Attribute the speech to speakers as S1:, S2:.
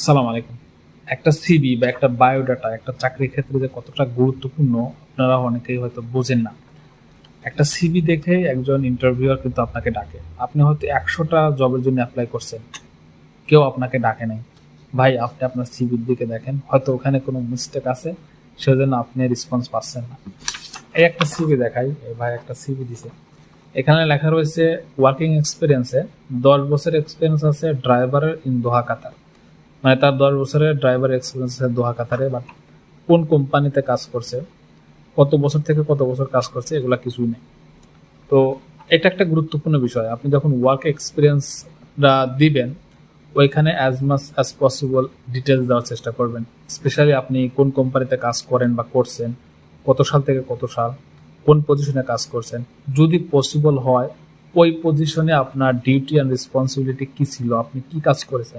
S1: সালাম আলাইকুম। একটা সিভি বা একটা বায়োডাটা একটা চাকরির ক্ষেত্রে যে কতটা গুরুত্বপূর্ণ আপনারা অনেকেই হয়তো বোঝেন না। একটা সিভি দেখে একজন ইন্টারভিউয়ার কিন্তু আপনাকে ডাকে। আপনি হয়তো ১০০টা জবের জন্য এপ্লাই করছেন। কেউ আপনাকে ডাকে নাই। ভাই আপনি আপনার সিভির দিকে দেখেন। হয়তো ওখানে কোনো মিস্টেক আছে, সেজন্য আপনি রেসপন্স পাচ্ছেন না। এই একটা সিভি দেখাই, এই ভাই একটা সিভি দিছে। এখানে লেখা রয়েছে ওয়ার্কিং এক্সপেরিয়েন্সে ১০ বছর এক্সপেরিয়েন্স আছে ড্রাইভারের ইন দোহা কাতার। মানে তার ১০ বছরের ড্রাইভার এক্সপিরিয়েন্স আছে দোহা কাতারে, বাট কোন কোম্পানিতে কাজ করছে, কত বছর থেকে কত বছর কাজ করছে, এগুলা কিছুই নেই। তো এটা একটা গুরুত্বপূর্ণ বিষয়। আপনি যখন ওয়ার্ক এক্সপিরিয়েন্সটা দিবেন, ওইখানে as much as possible details দেওয়ার চেষ্টা করবেন। স্পেশালি আপনি কোন কোম্পানিতে কাজ করেন বা করছেন, কত সাল থেকে কত সাল, কোন পজিশনে কাজ করছেন। যদি পসিবল হয় ওই পজিশনে আপনার ডিউটি অ্যান্ড রেসপন্সিবিলিটি কী ছিল, আপনি কী কাজ করেছেন,